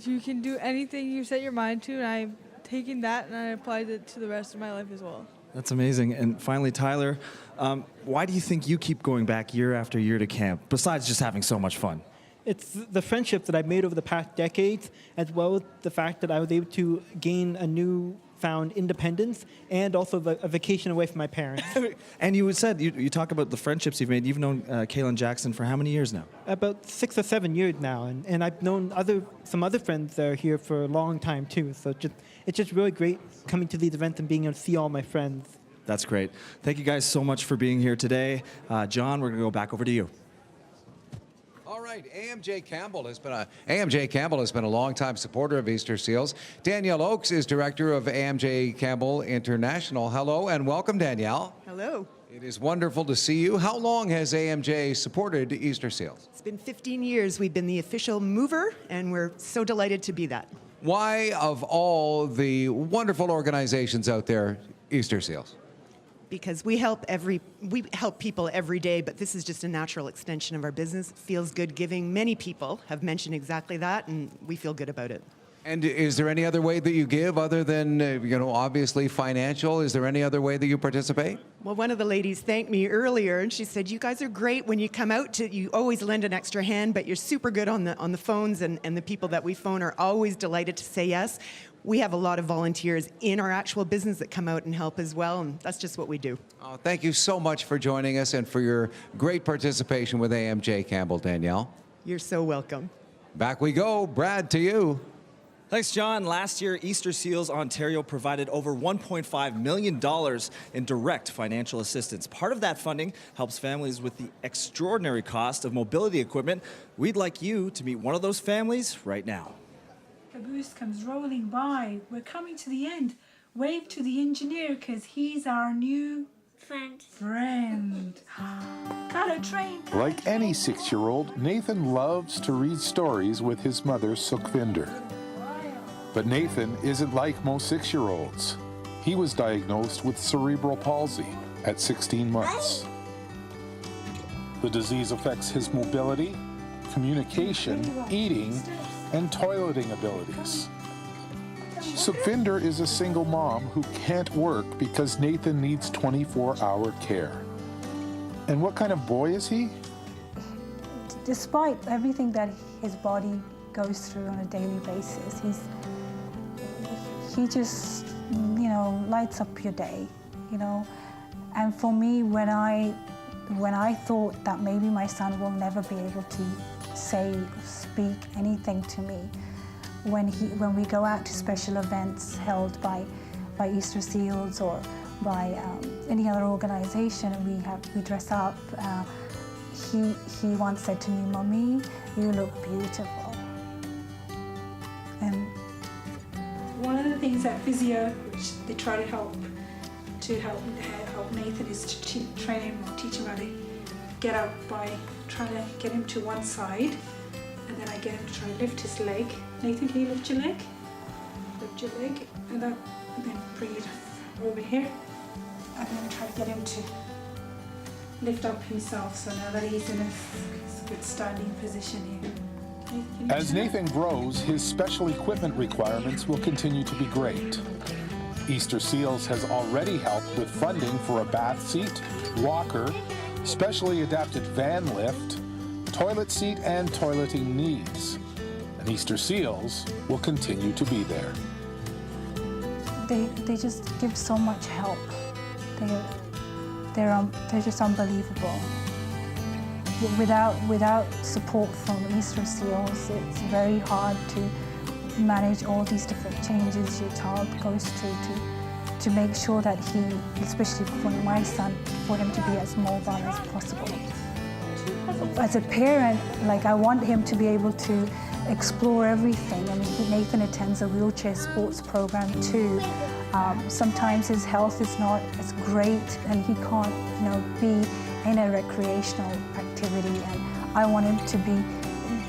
you can do anything you set your mind to, and I've taken that and I applied it to the rest of my life as well. That's amazing. And finally, Tyler, why do you think you keep going back year after year to camp, besides just having so much fun? It's the friendships that I've made over the past decades, as well as the fact that I was able to gain a newfound independence and also a vacation away from my parents. And you said, you talk about the friendships you've made. You've known Kaylin Jackson for how many years now? About 6 or 7 years now, and I've known some other friends that are here for a long time too. So it's just really great coming to these events and being able to see all my friends. That's great. Thank you guys so much for being here today. John, we're going to go back over to you. All right, AMJ Campbell has been a longtime supporter of Easter Seals. Danielle Oakes is director of AMJ Campbell International. Hello and welcome, Danielle. Hello. It is wonderful to see you. How long has AMJ supported Easter Seals? It's been 15 years. We've been the official mover, and we're so delighted to be that. Why, of all the wonderful organizations out there, Easter Seals? Because we help people every day, but this is just a natural extension of our business. It feels good giving. Many people have mentioned exactly that, and we feel good about it. And is there any other way that you give other than, obviously financial? Is there any other way that you participate? Well, one of the ladies thanked me earlier, and she said, "You guys are great when you come out. You always lend an extra hand, but you're super good on the phones, and the people that we phone are always delighted to say yes." We have a lot of volunteers in our actual business that come out and help as well, and that's just what we do. Oh, thank you so much for joining us and for your great participation with AMJ Campbell, Danielle. You're so welcome. Back we go. Brad, to you. Thanks, John. Last year, Easter Seals Ontario provided over $1.5 million in direct financial assistance. Part of that funding helps families with the extraordinary cost of mobility equipment. We'd like you to meet one of those families right now. The bus comes rolling by. We're coming to the end. Wave to the engineer because he's our new friend. Got a train. Like any 6-year-old, Nathan loves to read stories with his mother, Sukhvinder. But Nathan isn't like most 6-year-olds. He was diagnosed with cerebral palsy at 16 months. The disease affects his mobility, communication, eating, and toileting abilities. Sukhvinder is a single mom who can't work because Nathan needs 24-hour care. And what kind of boy is he? Despite everything that his body goes through on a daily basis, he just, lights up your day, And for me, when I thought that maybe my son will never be able to speak anything to me, when we go out to special events held by Easter Seals or by any other organization, and we dress up, he once said to me, "Mommy, you look beautiful." And one of the things that physio, which they try to help Nathan, is to train him or teach him how to get up by trying to get him to one side, and then I get him to try to lift his leg. Nathan, can you lift your leg? Lift your leg, and then bring it over here, and then try to get him to lift up himself. So now that he's in a good standing position here. As Nathan grows, his special equipment requirements will continue to be great. Easter Seals has already helped with funding for a bath seat, walker, specially adapted van lift, toilet seat, and toileting needs. And Easter Seals will continue to be there. They just give so much help. They're just unbelievable. Without support from Easter Seals, it's very hard to manage all these different changes your child goes through to make sure that he, especially for my son, for him to be as mobile as possible. As a parent, I want him to be able to explore everything. I mean, Nathan attends a wheelchair sports program too. Sometimes his health is not as great and he can't, be in a recreational activity, and I want him to be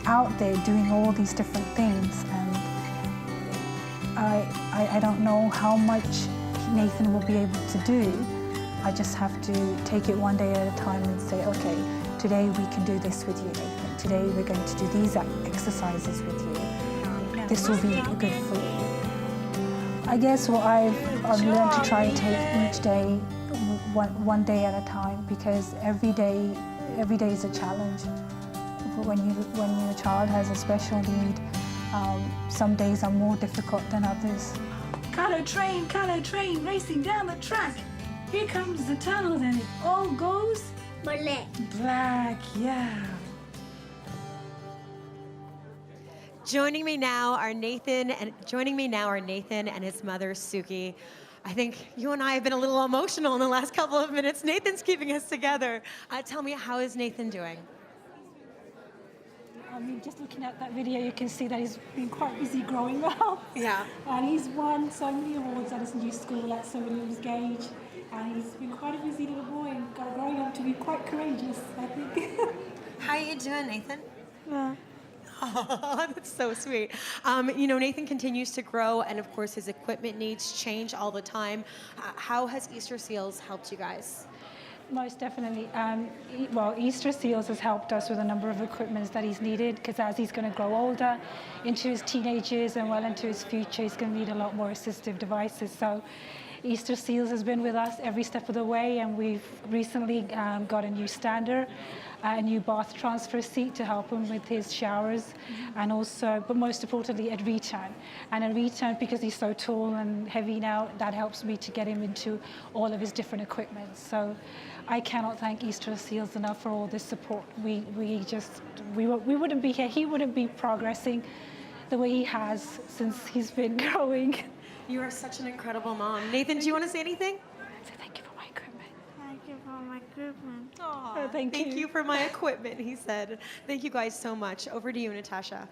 out there doing all these different things, and I don't know how much Nathan will be able to do. I just have to take it one day at a time and say, okay, today we can do this with you, Nathan. Today we're going to do these exercises with you. This will be good for you. I guess what I've learned to try and take each day one day at a time, because every day is a challenge. When your child has a special need, some days are more difficult than others. Color train, racing down the track. Here comes the tunnel, and it all goes Black. black, yeah. Joining me now are Nathan and his mother, Suki. I think you and I have been a little emotional in the last couple of minutes. Nathan's keeping us together. Tell me, how is Nathan doing? I mean, just looking at that video, you can see that he's been quite busy growing up. Yeah. And he's won so many awards at his new school at Sir William's Gage. And he's been quite a busy little boy and growing up to be quite courageous, I think. How are you doing, Nathan? Yeah. Oh, that's so sweet. Nathan continues to grow, and of course his equipment needs change all the time. How has Easter Seals helped you guys? Most definitely. Well, Easter Seals has helped us with a number of equipments that he's needed, because as he's going to grow older, into his teenage years and well into his future, he's going to need a lot more assistive devices. So Easter Seals has been with us every step of the way, and we've recently got a new stander, a new bath transfer seat to help him with his showers, and also, but most importantly, a return. And a return, because he's so tall and heavy now, that helps me to get him into all of his different equipment. So I cannot thank Easter Seals enough for all this support. We wouldn't be here. He wouldn't be progressing the way he has since he's been growing. You are such an incredible mom. Nathan, do you want to say anything? Say thank you for my equipment. Thank you for my equipment. Aw, thank you for my equipment, he said. Thank you guys so much. Over to you, Natasha.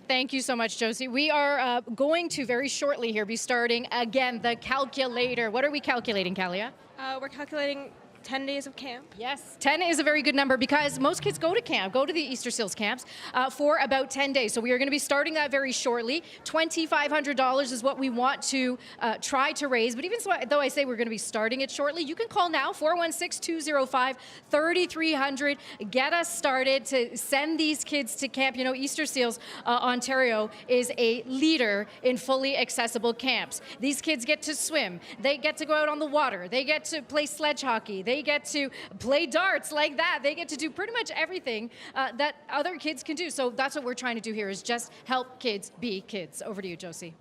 Thank you so much, Josie. We are going to very shortly here be starting again the calculator. What are we calculating, Kalia? We're calculating 10 days of camp. Yes, 10 is a very good number because most kids go to camp, go to the Easter Seals camps for about 10 days. So we are going to be starting that very shortly. $2,500 is what we want to try to raise. But even so, though I say we're going to be starting it shortly, you can call now, 416-205-3300. Get us started to send these kids to camp. You know, Easter Seals Ontario is a leader in fully accessible camps. These kids get to swim. They get to go out on the water. They get to play sledge hockey. They get to play darts like that. They get to do pretty much everything that other kids can do. So that's what we're trying to do here, is just help kids be kids. Over to you, Josie.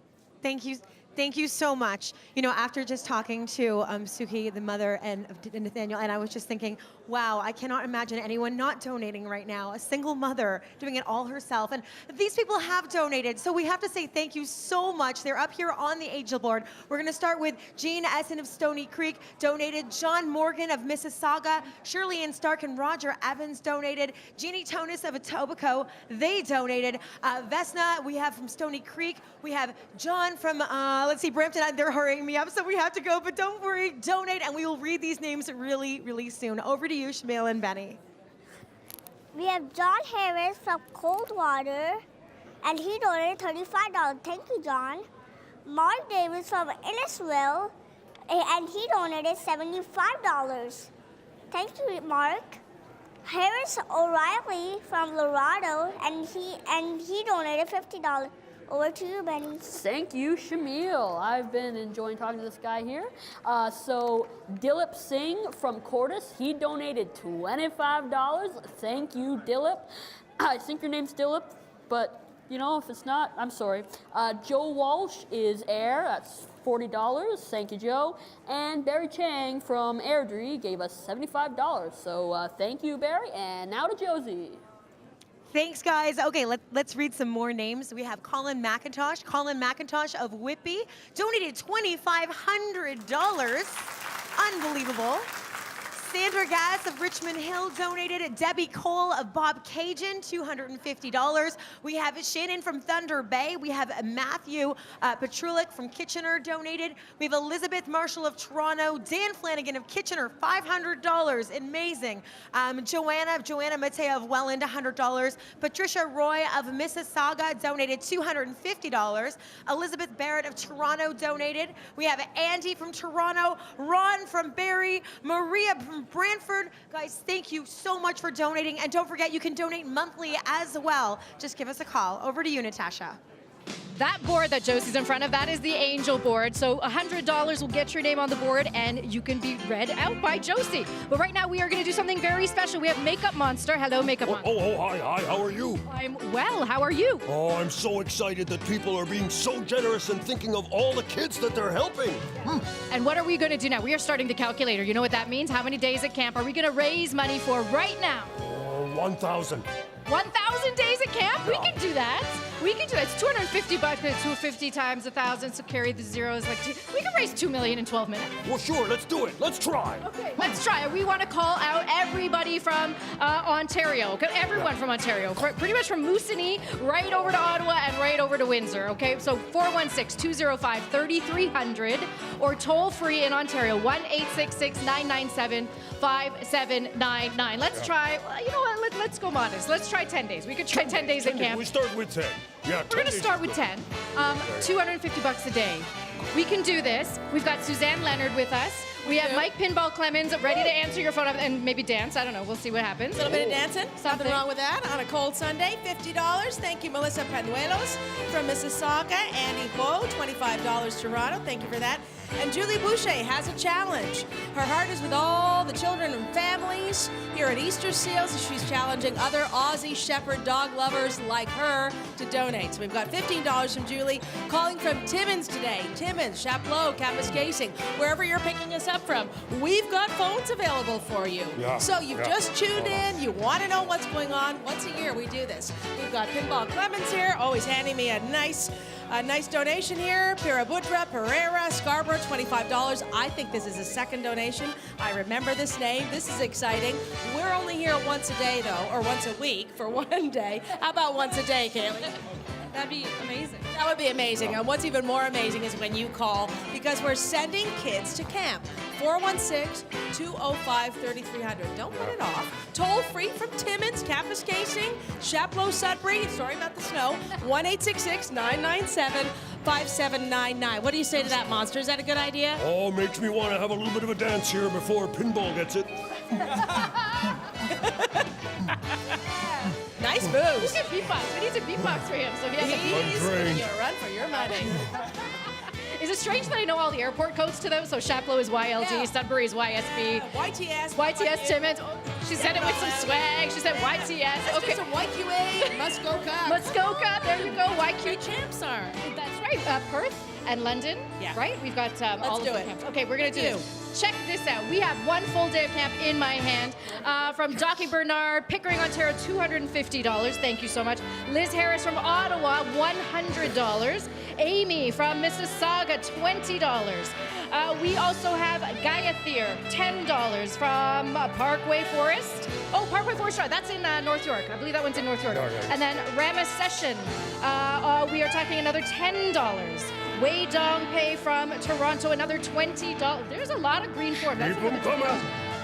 Thank you. Thank you so much. You know, after just talking to Suki, the mother, and Nathaniel, and I was just thinking, wow, I cannot imagine anyone not donating right now. A single mother doing it all herself. And these people have donated, so we have to say thank you so much. They're up here on the angel board. We're going to start with Jean Essen of Stony Creek, donated. John Morgan of Mississauga, Shirley Ann Stark and Roger Evans donated. Jeannie Tonis of Etobicoke, they donated. Vesna, we have from Stony Creek. We have John from, let's see, Brampton. They're hurrying me up, so we have to go, but don't worry, donate, and we will read these names really, really soon. Over to you, Shamil and Benny. We have John Harris from Coldwater, and he donated $35. Thank you, John. Mark Davis from Innisville, and he donated $75. Thank you, Mark. Harris O'Reilly from Laredo, and he donated $50. Over to you, Benny. Thank you, Shamil. I've been enjoying talking to this guy here. So Dilip Singh from Cordis, he donated $25. Thank you, Dilip. I think your name's Dilip, but you know, if it's not, I'm sorry. Joe Walsh is Air, that's $40. Thank you, Joe. And Barry Chang from Airdrie gave us $75. So thank you, Barry. And now to Josie. Thanks, guys. Okay, let's read some more names. We have Colin McIntosh. Colin McIntosh of Whitby donated $2,500. Unbelievable. Sandra Gass of Richmond Hill donated. Debbie Cole of Bob Cajun, $250. We have Shannon from Thunder Bay. We have Matthew Petrulik from Kitchener donated. We have Elizabeth Marshall of Toronto. Dan Flanagan of Kitchener, $500. Amazing. Joanna Matea of Welland, $100. Patricia Roy of Mississauga donated $250. Elizabeth Barrett of Toronto donated. We have Andy from Toronto, Ron from Barrie, Maria from Brantford. Guys, thank you so much for donating. And don't forget, you can donate monthly as well. Just give us a call. Over to you, Natasha. That board that Josie's in front of, that is the Angel board. So $100 will get your name on the board and you can be read out by Josie. But right now we are going to do something very special. We have Makeup Monster. Hello, Makeup Monster. Hi, how are you? I'm well, how are you? Oh, I'm so excited that people are being so generous and thinking of all the kids that they're helping. And what are we going to do now? We are starting the calculator. You know what that means? How many days at camp are we going to raise money for right now? 1,000. 1,000 days at camp? We can do that. We can do that. It's $250, but 250 times 1,000, so carry the zeros. We can raise $2 million in 12 minutes. Well, sure, let's do it. Let's try. Okay, let's try. We want to call out everybody from Ontario. Everyone from Ontario. Pretty much from Moosonee right over to Ottawa and right over to Windsor. Okay, so 416-205-3300 or toll free in Ontario 1-866-997-5799. Let's try. You know what? Let's go modest. Let's try 10 days. We could try 10 days at camp. We start with 10. Yeah, we're going to start with 10. $250 a day. We can do this. We've got Suzanne Leonard with us. We have Mike Pinball Clemens ready to answer your phone and maybe dance. I don't know. We'll see what happens. A little bit of dancing. Something wrong with that on a cold Sunday. $50. Thank you, Melissa Panuelos from Mississauga. Andy Ho, $25 Toronto. Thank you for that. And Julie Boucher has a challenge. Her heart is with all the children and families here at Easter Seals. She's challenging other Aussie Shepherd dog lovers like her to donate. So we've got $15 from Julie. Calling from Timmins today. Timmins, Chapleau, Kapuskasing, wherever you're picking us up from. We've got phones available for you. So you've just tuned in. You want to know what's going on. Once a year we do this. We've got Pinball Clemens here, always handing me a nice donation here. Pirabudra, Pereira, Scarborough, $25. I think this is a second donation. I remember this name. This is exciting. We're only here once a day, though, or once a week for one day. How about once a day, Kaylee? That'd be amazing. That would be amazing. And what's even more amazing is when you call, because we're sending kids to camp. 416-205-3300. Don't put it off. Toll free from Timmins, Kapuskasing, Chapleau, Sudbury. Sorry about the snow. 1-866-997-5799. What do you say to that, Monster? Is that a good idea? Oh, makes me want to have a little bit of a dance here before Pinball gets it. Nice moves. Look at beatbox. We need to beatbox for him. So he's giving you a run for your money. Is it strange that I know all the airport codes to them? So Chapleau is YLD, Sudbury is YSB. YTS Timmins. Oh, she said it with some swag. She said YTS. Okay. Some YQA, Muskoka. Muskoka, there you go. YQ champs are. That's right. Perth and London. Yeah. Right? We've got all of the camps. Okay, we're going to do this. Check this out. We have one full day of camp in my hand. From Docky Bernard, Pickering, Ontario, $250. Thank you so much. Liz Harris from Ottawa, $100. Amy from Mississauga, $20. We also have Gaiathir, $10 from Parkway Forest. Oh, Parkway Forest, that's in North York. I believe that one's in North York. And then Ramis Session, we are talking another $10. Wei Dong Pei from Toronto, another $20. There's a lot of green forms.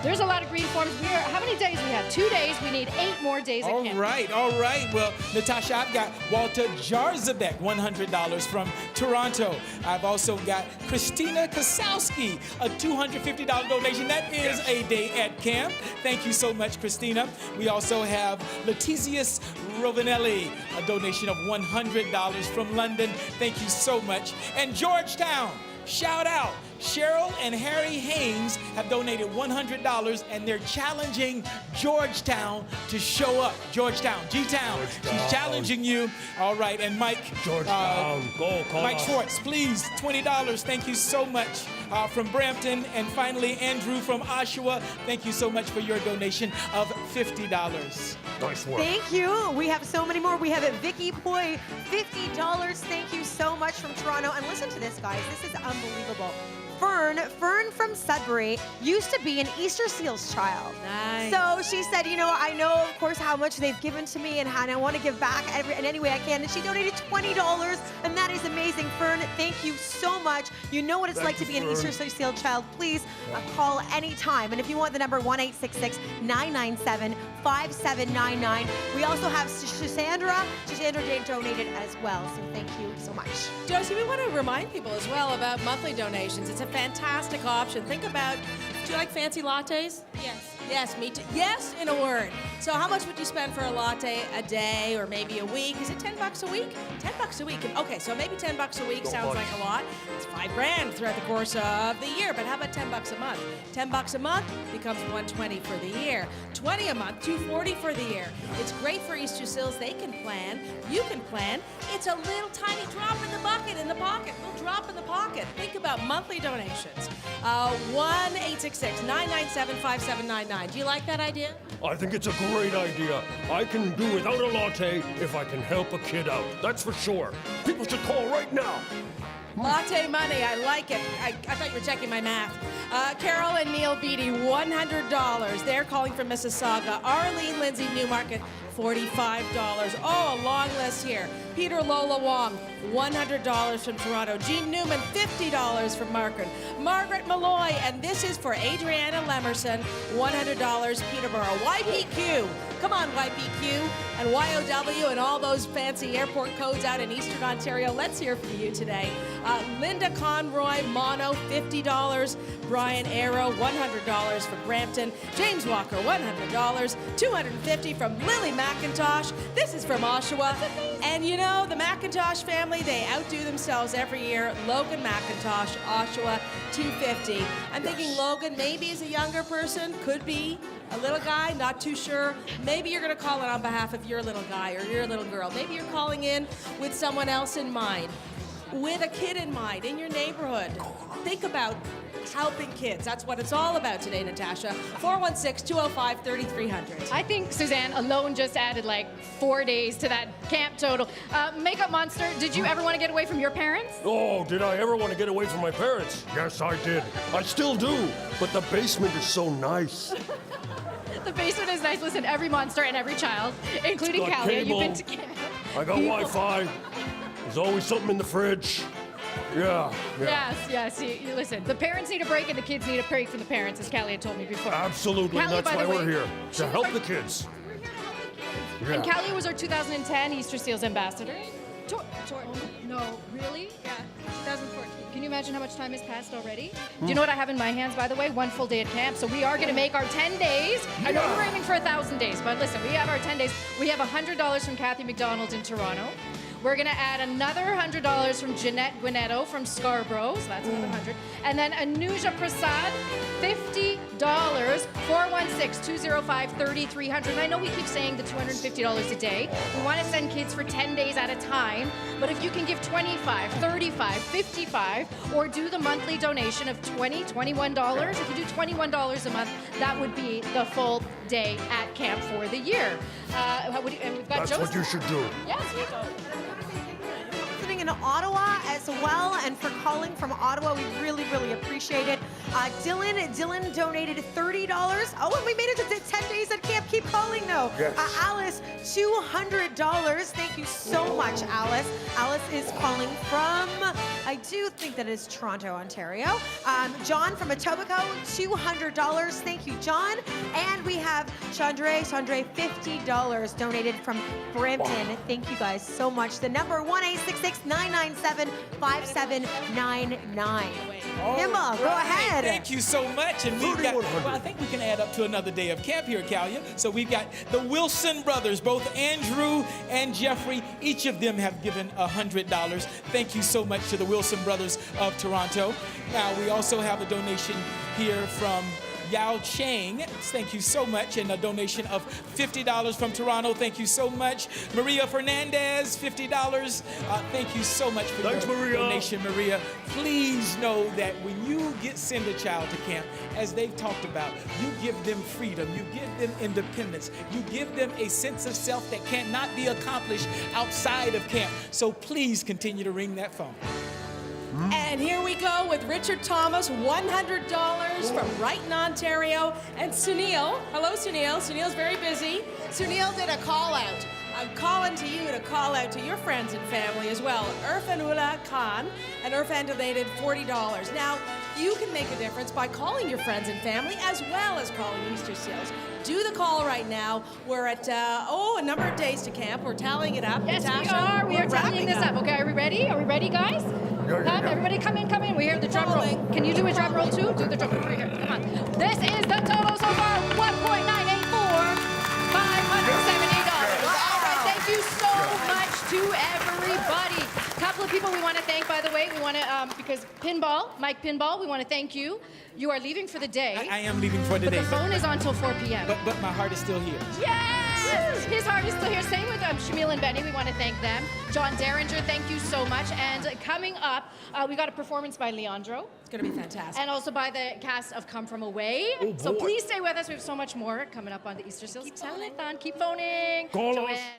There's a lot of green forms. How many days we have? 2 days. We need 8 more days at camp. All right. Well, Natasha, I've got Walter Jarzabek, $100 from Toronto. I've also got Christina Kosowski, a $250 donation. That is a day at camp. Thank you so much, Christina. We also have Letizius Rovinelli, a donation of $100 from London. Thank you so much. And Georgetown, shout out. Cheryl and Harry Haynes have donated $100 and they're challenging Georgetown to show up. Georgetown, G-Town. She's challenging you. All right, and Mike. Georgetown, go, call Mike us. Schwartz, please, $20. Thank you so much. From Brampton, and finally Andrew from Oshawa. Thank you so much for your donation of $50. Nice work. Thank you. We have so many more. We have Vicky Poi, $50. Thank you so much from Toronto. And listen to this, guys. This is unbelievable. Fern from Sudbury used to be an Easter Seals child. Nice. So she said, you know, I know, of course, how much they've given to me and I want to give back in any way I can. And she donated $20, and that is amazing. Fern, thank you so much. You know what it's like to be an Easter Seal child. Please call anytime. And if you want the number, 1-866-997-5799. We also have Shisandra. Shisandra donated as well, so thank you so much. Josie, we want to remind people as well about monthly donations. It's a fantastic option. Think about, do you like fancy lattes? Yes. Yes, me too. Yes, in a word. So how much would you spend for a latte a day or maybe a week? Is it $10 a week? $10 a week. Okay, so maybe $10 a week sounds like a lot. It's $5,000 throughout the course of the year, but how about $10 a month? $10 a month becomes $120 for the year. $20 a month, $240 for the year. It's great for Easter Seals. They can plan. You can plan. It's a little tiny drop in the bucket, in the pocket. Little drop in the pocket. Think about monthly donations. 1-866-997-5799. Do you like that idea? I think it's a great idea. I can do without a latte if I can help a kid out. That's for sure. People should call right now. Latte money, I like it. I thought you were checking my math. Carol and Neil Beatty, $100. They're calling from Mississauga. Arlene Lindsay Newmarket, $45. Oh, a long list here. Peter Lola Wong, $100 from Toronto. Jean Newman, $50 from Margaret. Margaret Malloy, and this is for Adriana Lemerson, $100 Peterborough. YPQ, come on YPQ, and YOW and all those fancy airport codes out in Eastern Ontario. Let's hear from you today. Linda Conroy, Mono, $50. Brian Arrow, $100 for Brampton. James Walker, $100. $250 from Lily McIntosh. This is from Oshawa. And you know, the McIntosh family, they outdo themselves every year. Logan McIntosh, Oshawa, $250. I'm thinking Logan maybe is a younger person, could be a little guy, not too sure. Maybe you're going to call it on behalf of your little guy or your little girl. Maybe you're calling in with someone else in mind, with a kid in mind in your neighborhood. Think about helping kids. That's what it's all about today, Natasha. 416-205-3300. I think Suzanne alone just added like 4 days to that camp total. Makeup Monster, did you ever want to get away from your parents? Oh, did I ever want to get away from my parents? Yes, I did. I still do. But the basement is so nice. The basement is nice. Listen, every monster and every child, including It's got Callie, cable. you've been to camp. I got Wi-Fi. There's always something in the fridge. Yeah. Yes. Listen, the parents need a break and the kids need a break from the parents, as Callie had told me before. Absolutely. Callie, That's by the why way, we're here. To help the kids. And Callie was our 2010 Easter Seals ambassador. No, really? Yeah, 2014. Can you imagine how much time has passed already? Do you know what I have in my hands, by the way? 1 full day at camp. So we are going to make our 10 days. I know we're aiming for 1,000 days, but listen, we have our 10 days. We have $100 from Kathy McDonald in Toronto. We're going to add another $100 from Jeanette Guinetto from Scarborough, so that's another 100. And then Anuja Prasad, $50, 416-205-3300. And I know we keep saying the $250 a day. We want to send kids for 10 days at a time, but if you can give $25, $35, $55, or do the monthly donation of $20, $21, if you do $21 a month, that would be the full day at camp for the year. And we've got That's Joseph. what you should do. Yes, we do. Listening in Ottawa as well, and for calling from Ottawa, we really, really appreciate it. Dylan donated $30. Oh, and we made it to 10 days at camp. Keep calling, though. Yes. Alice, $200. Thank you so much, Alice. Alice is calling from, I do think that is Toronto, Ontario. John from Etobicoke, $200. Thank you, John. And we have Chandra, $50 donated from Brampton. Wow. Thank you guys so much. The number 1-866-997-5799. Himma, go ahead. Thank you so much. And we've got, well, I think we can add up to another day of camp here, Kalia. So we've got the Wilson brothers, both Andrew and Jeffrey. Each of them have given $100. Thank you so much to the Wilson brothers of Toronto. Now, we also have a donation here from Yao Chang, thank you so much, and a donation of $50 from Toronto. Thank you so much. Maria Fernandez, $50. Thank you so much for your donation, Maria. Please know that when you send a child to camp, as they've talked about, you give them freedom, you give them independence, you give them a sense of self that cannot be accomplished outside of camp. So please continue to ring that phone. And here we go with Richard Thomas, $100 from Brighton, Ontario. And Sunil, hello Sunil. Sunil's very busy. Sunil did a call out. I'm calling to you to call out to your friends and family as well. Irfanullah Khan, and Irfan donated $40. Now, you can make a difference by calling your friends and family as well as calling Easter Seals. Do the call right now. We're at, a number of days to camp. We're tallying it up. Yes, Natasha, we are tallying this up. Okay, are we ready? Are we ready, guys? Everybody come in, come in. We hear the drum roll. Can you do a drum roll too? Do the drum roll. Right here. Come on. This is the total so far, $1.984, $570. All right, thank you so much to everybody. A couple of people we want to thank, by the way. We want to, because Mike Pinball, we want to thank you. You are leaving for the day. I am leaving for the day. But the phone is on till 4 p.m. But my heart is still here. Yes! His heart is still here. Same with Shamil and Benny. We want to thank them. John Derringer, thank you so much. And coming up, we got a performance by Leandro. It's going to be fantastic. And also by the cast of Come From Away. Oh, so boy. please stay with us. We have so much more coming up on the Easter Seals Telethon. Keep phoning. Call us. Joanne.